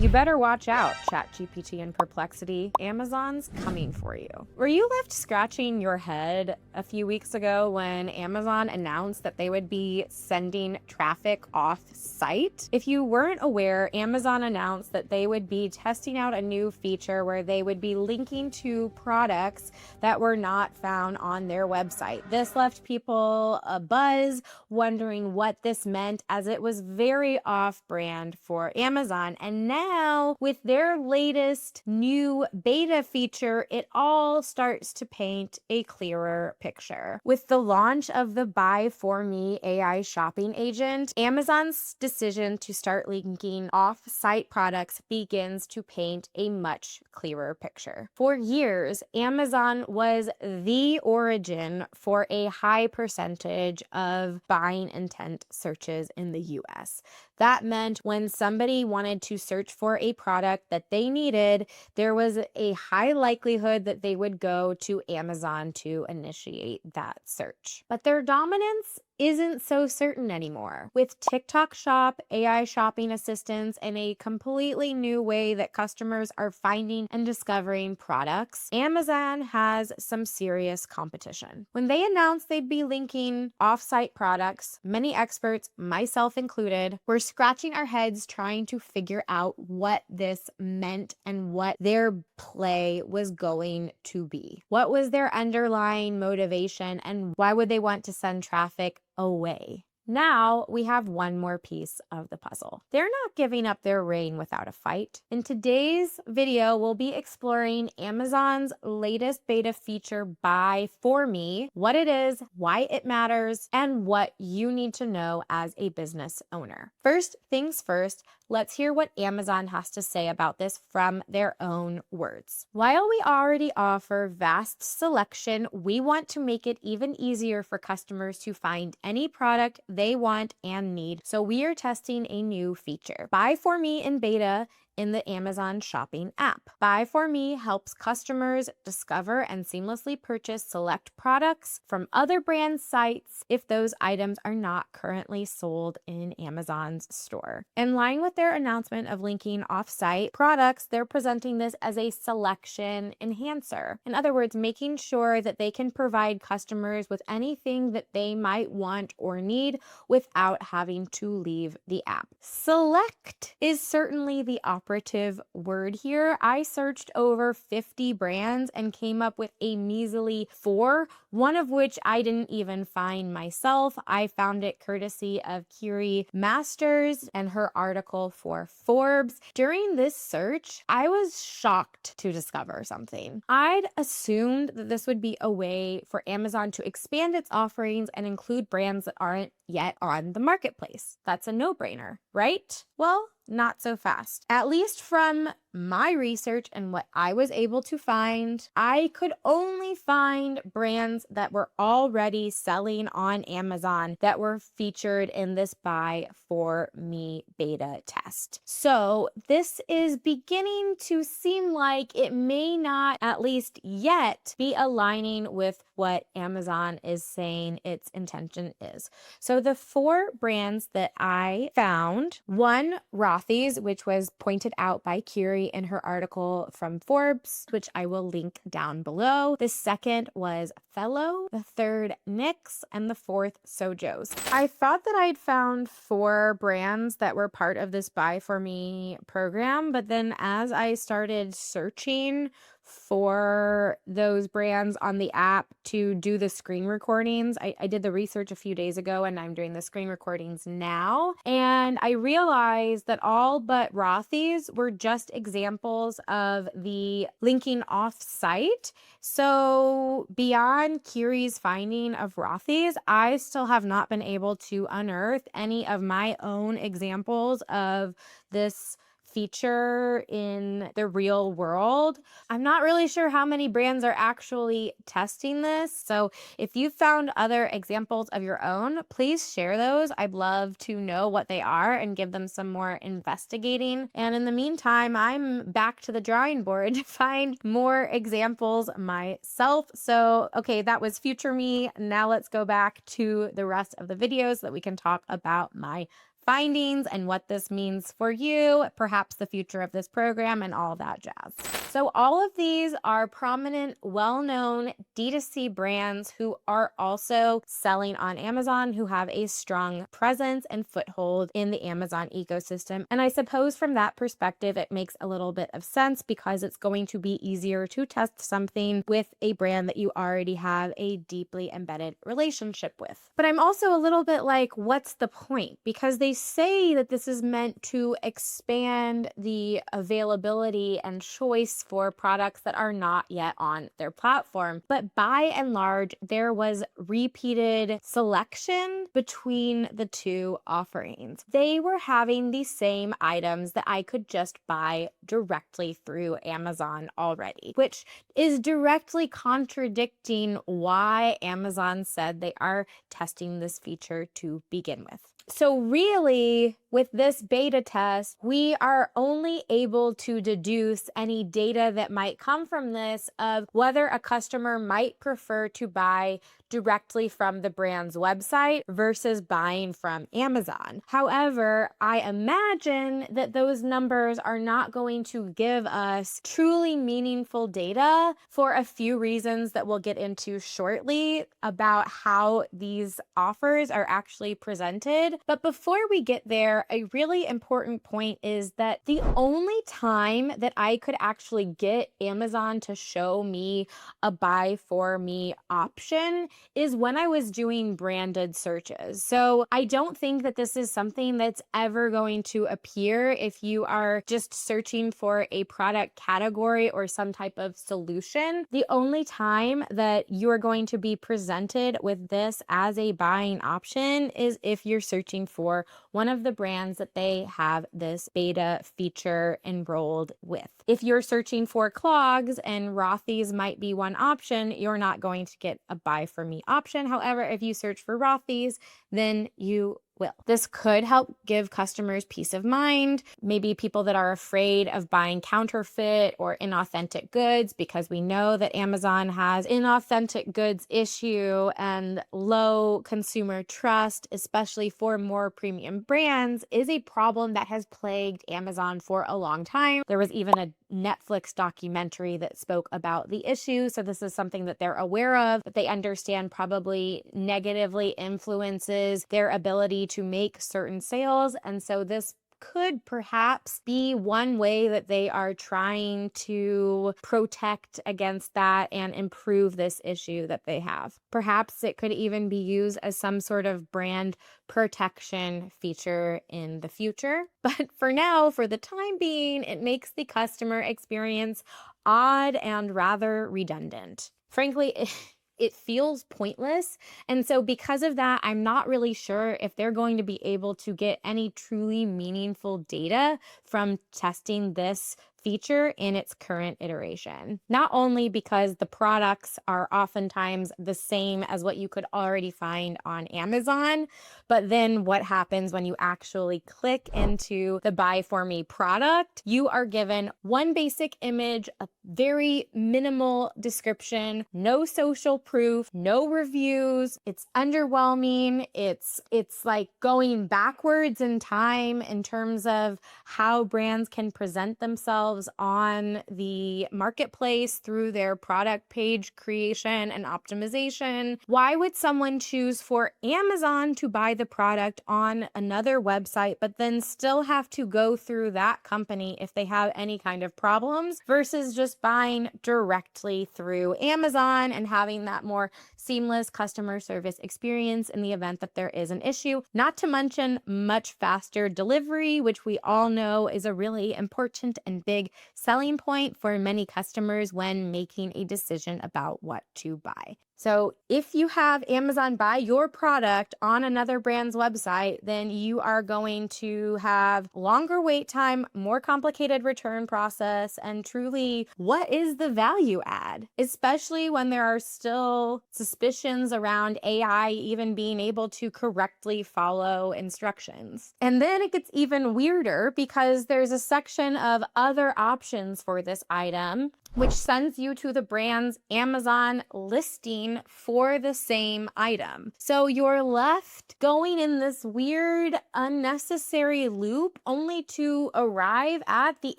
You better watch out, ChatGPT and Perplexity. Amazon's coming for you. Were you left scratching your head a few weeks ago when Amazon announced that they would be sending traffic off-site? If you weren't aware, Amazon announced that they would be testing out a new feature where they would be linking to products that were not found on their website. This left people a buzz, wondering what this meant, as it was very off-brand for Amazon. And now, with their latest new beta feature, it all starts to paint a clearer picture. With the launch of the Buy For Me AI shopping agent, Amazon's decision to start linking off-site products begins to paint a much clearer picture. For years, Amazon was the origin for a high percentage of buying intent searches in the US. That meant when somebody wanted to search for a product that they needed, there was a high likelihood that they would go to Amazon to initiate that search. But their dominance isn't so certain anymore. With TikTok Shop, AI shopping assistants, and a completely new way that customers are finding and discovering products, Amazon has some serious competition. When they announced they'd be linking off-site products, many experts, myself included, were scratching our heads trying to figure out what this meant and what their play was going to be. What was their underlying motivation, and why would they want to send traffic away? Now we have one more piece of the puzzle. They're not giving up their reign without a fight. In today's video, we'll be exploring Amazon's latest beta feature, Buy For Me, what it is, why it matters, and what you need to know as a business owner. First things first, let's hear what Amazon has to say about this from their own words. While we already offer vast selection, we want to make it even easier for customers to find any product they want and need. So we are testing a new feature, Buy For Me in beta, in the Amazon shopping app. Buy For Me helps customers discover and seamlessly purchase select products from other brand sites if those items are not currently sold in Amazon's store. In line with their announcement of linking off-site products, they're presenting this as a selection enhancer. In other words, making sure that they can provide customers with anything that they might want or need without having to leave the app. Select is certainly the operative word here. I searched over 50 brands and came up with a measly 4, one of which I didn't even find myself. I found it courtesy of Kiri Masters and her article for Forbes. During this search, I was shocked to discover something. I'd assumed that this would be a way for Amazon to expand its offerings and include brands that aren't yet on the marketplace. That's a no-brainer, right? Well, not so fast. At least from my research and what I was able to find, I could only find brands that were already selling on Amazon that were featured in this Buy For Me beta test. So this is beginning to seem like it may not, at least yet, be aligning with what Amazon is saying its intention is. So the 4 brands that I found, one, Rothy's, which was pointed out by Kiri in her article from Forbes, which I will link down below. The second was Fellow, the third NYX, and the fourth Sojo's. I thought that I'd found 4 brands that were part of this Buy For Me program, but then as I started searching for those brands on the app to do the screen recordings. I did the research a few days ago and I'm doing the screen recordings now. And I realized that all but Rothy's were just examples of the linking off site. So beyond Kiri's finding of Rothy's, I still have not been able to unearth any of my own examples of this feature in the real world. I'm not really sure how many brands are actually testing this. So if you found other examples of your own, please share those. I'd love to know what they are and give them some more investigating. And in the meantime, I'm back to the drawing board to find more examples myself. So, okay, that was future me. Now let's go back to the rest of the videos so that we can talk about my findings and what this means for you, perhaps the future of this program and all that jazz. So all of these are prominent, well-known D2C brands who are also selling on Amazon, who have a strong presence and foothold in the Amazon ecosystem. And I suppose from that perspective, it makes a little bit of sense because it's going to be easier to test something with a brand that you already have a deeply embedded relationship with. But I'm also a little bit like, what's the point? Because they say that this is meant to expand the availability and choice for products that are not yet on their platform. But by and large, there was repeated selection between the two offerings. They were having the same items that I could just buy directly through Amazon already, which is directly contradicting why Amazon said they are testing this feature to begin with. So really, with this beta test, we are only able to deduce any data that might come from this of whether a customer might prefer to buy directly from the brand's website versus buying from Amazon. However, I imagine that those numbers are not going to give us truly meaningful data for a few reasons that we'll get into shortly about how these offers are actually presented. But before we get there, a really important point is that the only time that I could actually get Amazon to show me a buy for me option is when I was doing branded searches. So I don't think that this is something that's ever going to appear if you are just searching for a product category or some type of solution. The only time that you are going to be presented with this as a buying option is if you're searching for one of the brands that they have this beta feature enrolled with. If you're searching for clogs and Rothy's might be one option, you're not going to get a buy for me option. However, if you search for Rothy's, then you will. This could help give customers peace of mind, maybe people that are afraid of buying counterfeit or inauthentic goods, because we know that Amazon has inauthentic goods issue and low consumer trust, especially for more premium brands, is a problem that has plagued Amazon for a long time. There was even a Netflix documentary that spoke about the issue. So this is something that they're aware of, that they understand probably negatively influences their ability to make certain sales. And so this could perhaps be one way that they are trying to protect against that and improve this issue that they have. Perhaps it could even be used as some sort of brand protection feature in the future. But for now, for the time being, it makes the customer experience odd and rather redundant. Frankly, it feels pointless. And so because of that, I'm not really sure if they're going to be able to get any truly meaningful data from testing this feature in its current iteration. Not only because the products are oftentimes the same as what you could already find on Amazon, but then what happens when you actually click into the Buy For Me product, you are given one basic image, a very minimal description, no social proof, no reviews. It's underwhelming. It's like going backwards in time in terms of how brands can present themselves on the marketplace through their product page creation and optimization. Why would someone choose for Amazon to buy the product on another website, but then still have to go through that company if they have any kind of problems versus just buying directly through Amazon and having that more seamless customer service experience in the event that there is an issue? Not to mention much faster delivery, which we all know is a really important and big selling point for many customers when making a decision about what to buy. So if you have Amazon buy your product on another brand's website, then you are going to have longer wait time, more complicated return process, and truly, what is the value add? Especially when there are still suspicions around AI even being able to correctly follow instructions. And then it gets even weirder because there's a section of other options for this item which sends you to the brand's Amazon listing for the same item. So you're left going in this weird, unnecessary loop only to arrive at the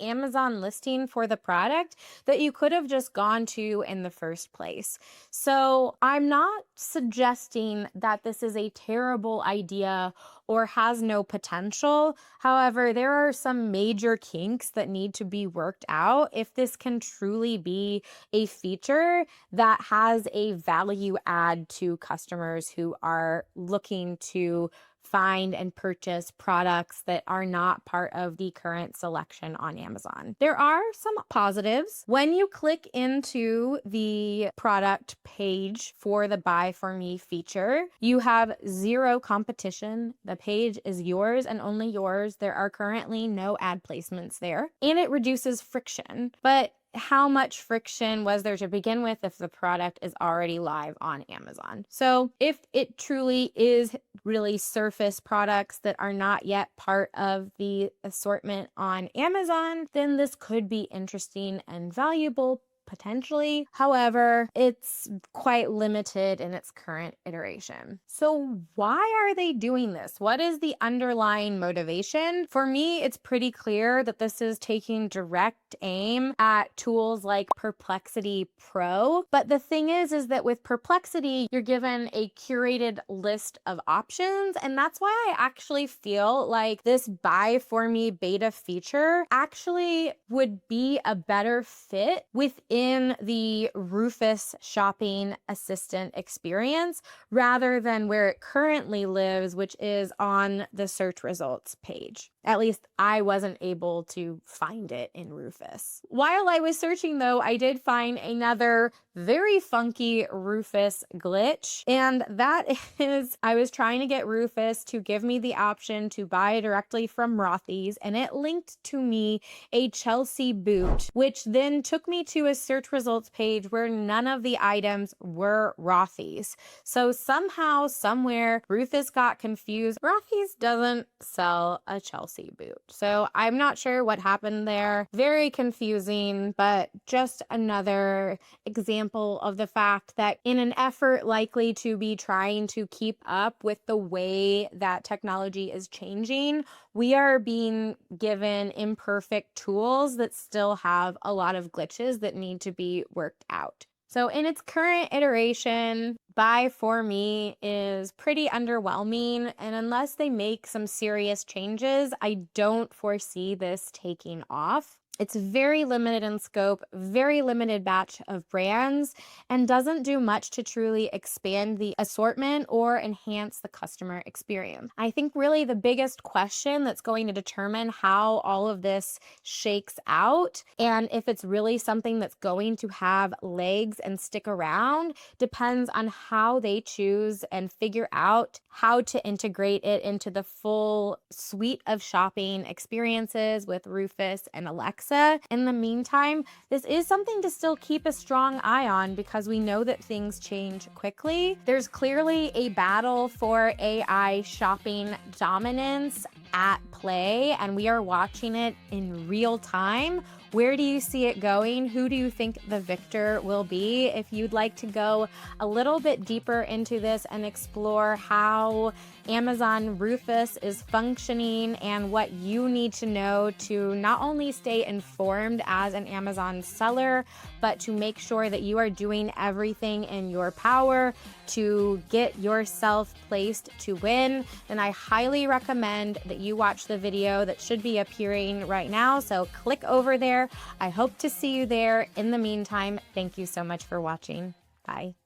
Amazon listing for the product that you could have just gone to in the first place. So I'm not suggesting that this is a terrible idea or has no potential. However, there are some major kinks that need to be worked out if this can truly be a feature that has a value add to customers who are looking to find and purchase products that are not part of the current selection on Amazon. There are some positives. When you click into the product page for the Buy For Me feature, you have zero competition. The page is yours and only yours. There are currently no ad placements there, and it reduces friction. But how much friction was there to begin with if the product is already live on Amazon? So if it truly is really surface products that are not yet part of the assortment on Amazon, then this could be interesting and valuable potentially. However, it's quite limited in its current iteration. So why are they doing this? What is the underlying motivation? For me, it's pretty clear that this is taking direct aim at tools like Perplexity Pro. But the thing is that with Perplexity, you're given a curated list of options. And that's why I actually feel like this Buy For Me beta feature actually would be a better fit within the Rufus shopping assistant experience rather than where it currently lives, which is on the search results page. At least I wasn't able to find it in Rufus. While I was searching though, I did find another very funky Rufus glitch, and that is I was trying to get Rufus to give me the option to buy directly from Rothy's, and it linked to me a Chelsea boot, which then took me to a search results page where none of the items were Rothy's. So somehow, somewhere, Rufus got confused. Rothy's doesn't sell a Chelsea boot. So I'm not sure what happened there. Very confusing, but just another example of the fact that in an effort likely to be trying to keep up with the way that technology is changing, we are being given imperfect tools that still have a lot of glitches that need to be worked out. So in its current iteration, Buy For Me is pretty underwhelming, and unless they make some serious changes, I don't foresee this taking off. It's very limited in scope, very limited batch of brands, and doesn't do much to truly expand the assortment or enhance the customer experience. I think really the biggest question that's going to determine how all of this shakes out and if it's really something that's going to have legs and stick around depends on how they choose and figure out how to integrate it into the full suite of shopping experiences with Rufus and Alexa. In the meantime, this is something to still keep a strong eye on because we know that things change quickly. There's clearly a battle for AI shopping dominance at play, and we are watching it in real time. Where do you see it going? Who do you think the victor will be? If you'd like to go a little bit deeper into this and explore how Amazon Rufus is functioning and what you need to know to not only stay informed as an Amazon seller, but to make sure that you are doing everything in your power to get yourself placed to win, then I highly recommend that you watch the video that should be appearing right now. So click over there. I hope to see you there. In the meantime, thank you so much for watching. Bye.